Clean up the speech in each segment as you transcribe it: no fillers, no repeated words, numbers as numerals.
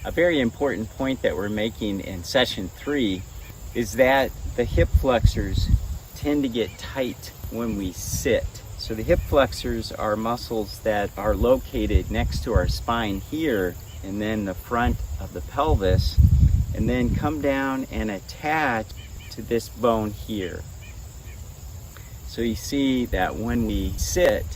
A very important point that we're making in session 3 is that the hip flexors tend to get tight when we sit. So the hip flexors are muscles that are located next to our spine here, and then the front of the pelvis, and then come down and attach to this bone here. So you see that when we sit,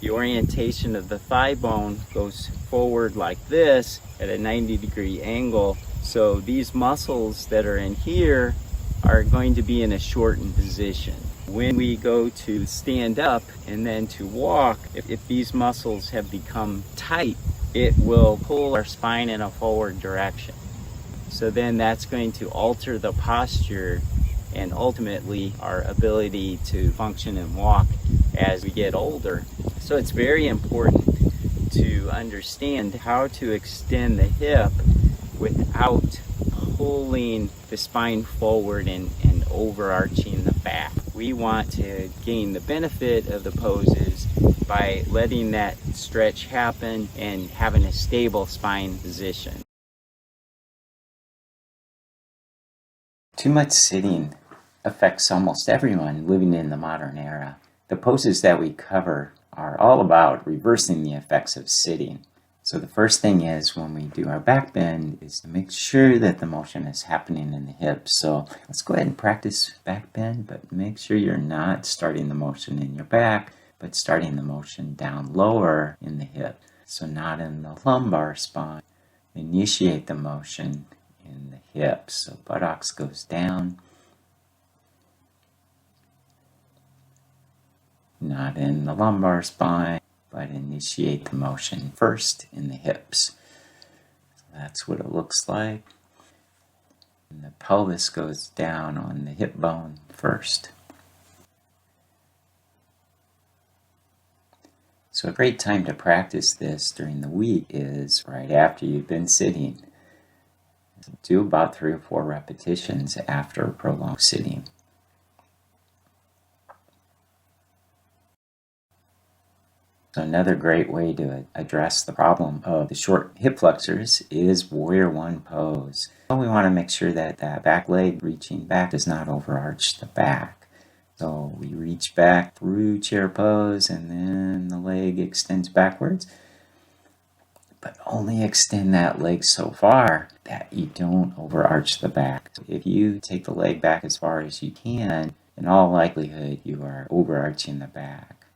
the orientation of the thigh bone goes forward like this at a 90-degree angle. So these muscles that are in here are going to be in a shortened position. When we go to stand up and then to walk, if these muscles have become tight, it will pull our spine in a forward direction. So then that's going to alter the posture and ultimately our ability to function and walk as we get older. So it's very important to understand how to extend the hip without pulling the spine forward and overarching the back. We want to gain the benefit of the poses by letting that stretch happen and having a stable spine position. Too much sitting affects almost everyone living in the modern era. The poses that we cover are all about reversing the effects of sitting. So the first thing is, when we do our back bend, is to make sure that the motion is happening in the hips. So let's go ahead and practice back bend, but make sure you're not starting the motion in your back, but starting the motion down lower in the hip. So not in the lumbar spine. Initiate the motion in the hips. So buttocks goes down. Not in the lumbar spine, but initiate the motion first in the hips. So that's what it looks like. And the pelvis goes down on the hip bone first. So a great time to practice this during the week is right after you've been sitting. Do about 3 or 4 repetitions after prolonged sitting. So another great way to address the problem of the short hip flexors is Warrior One pose. So we want to make sure that that back leg reaching back does not overarch the back. So we reach back through chair pose and then the leg extends backwards. But only extend that leg so far that you don't overarch the back. So if you take the leg back as far as you can, in all likelihood you are overarching the back.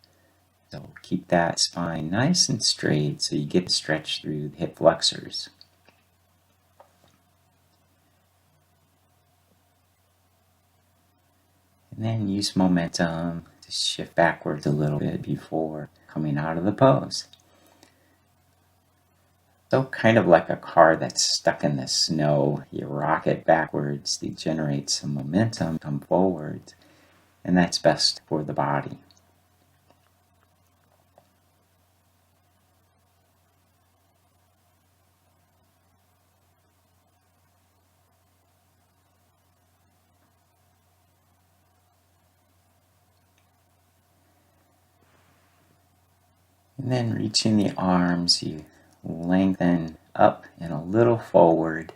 So keep that spine nice and straight so you get to stretch through the hip flexors. And then use momentum to shift backwards a little bit before coming out of the pose. So kind of like a car that's stuck in the snow, you rock it backwards to generate some momentum, come forward, and that's best for the body. And then reaching the arms, you lengthen up and a little forward.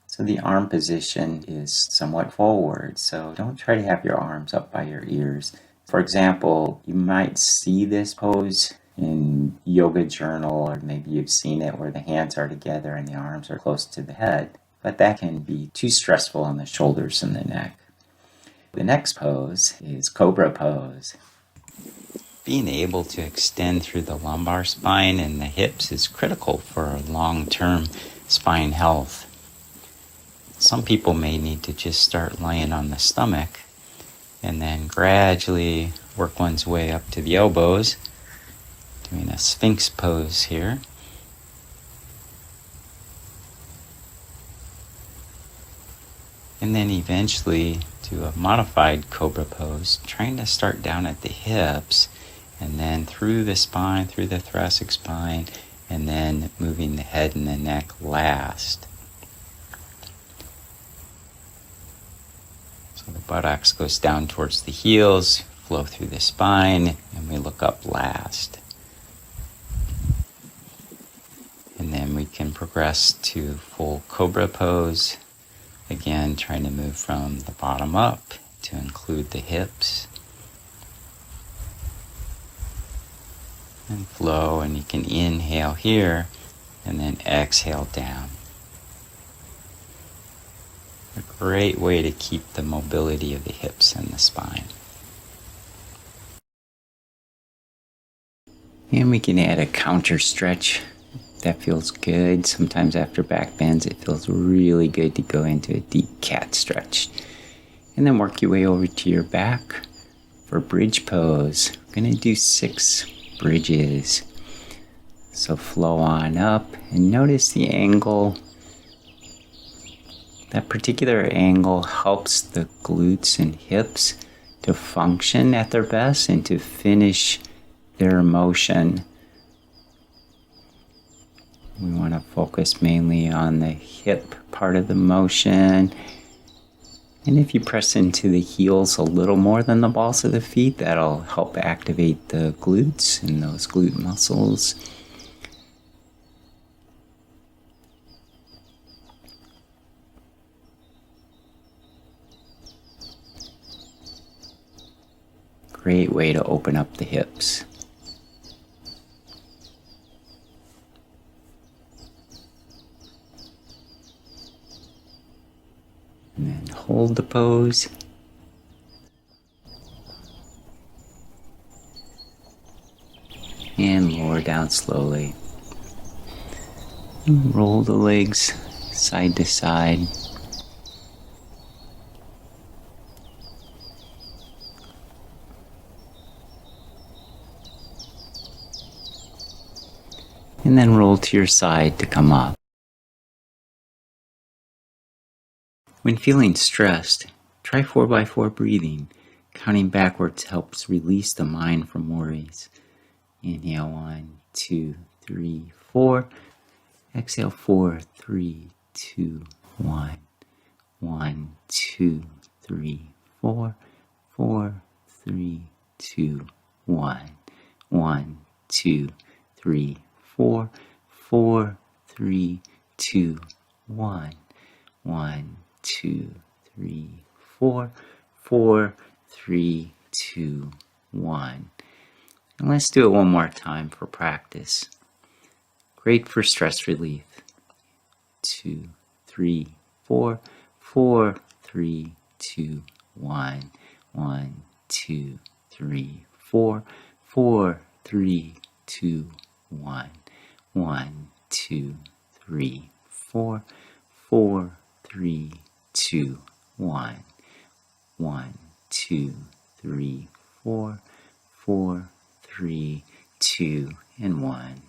So the arm position is somewhat forward. So don't try to have your arms up by your ears. For example, you might see this pose in yoga journal, or maybe you've seen it where the hands are together and the arms are close to the head. But that can be too stressful on the shoulders and the neck. The next pose is Cobra Pose. Being able to extend through the lumbar spine and the hips is critical for long-term spine health. Some people may need to just start laying on the stomach and then gradually work one's way up to the elbows, doing a Sphinx pose here. And then eventually do a modified Cobra Pose, trying to start down at the hips and then through the spine, through the thoracic spine, and then moving the head and the neck last. So the buttocks goes down towards the heels, flow through the spine, and we look up last. And then we can progress to full Cobra Pose. Again, trying to move from the bottom up to include the hips. And flow, and you can inhale here and then exhale down. A great way to keep the mobility of the hips and the spine. And we can add a counter stretch. That feels good. Sometimes after back bends, it feels really good to go into a deep cat stretch. And then work your way over to your back for bridge pose. We're going to do 6 bridges. So flow on up and notice the angle. That particular angle helps the glutes and hips to function at their best and to finish their motion. We want to focus mainly on the hip part of the motion. And if you press into the heels a little more than the balls of the feet, that'll help activate the glutes and those glute muscles. Great way to open up the hips. And then hold the pose. And lower down slowly. And roll the legs side to side. And then roll to your side to come up. When feeling stressed, try 4x4 breathing. Counting backwards helps release the mind from worries. Inhale 1, 2, 3, 4. Exhale 4, 3, 2, 1. 1, 2, 3, 4. 4, 3, 2, 1. 1, 2, 3, 4. 4, 3, 2, 1. 1, 2, 3, 4. 4, 3, 2, 1. And let's do it one more time for practice. Great for stress relief. 2, 3, 4. 4, 3, 2, 1. 1, 2, 3, 4. 4, 3, 2, 1. 1, 2, 3, 4. 4, 3, 2, 1. 1, 2, 3, 4. 4, 3, 2, and 1.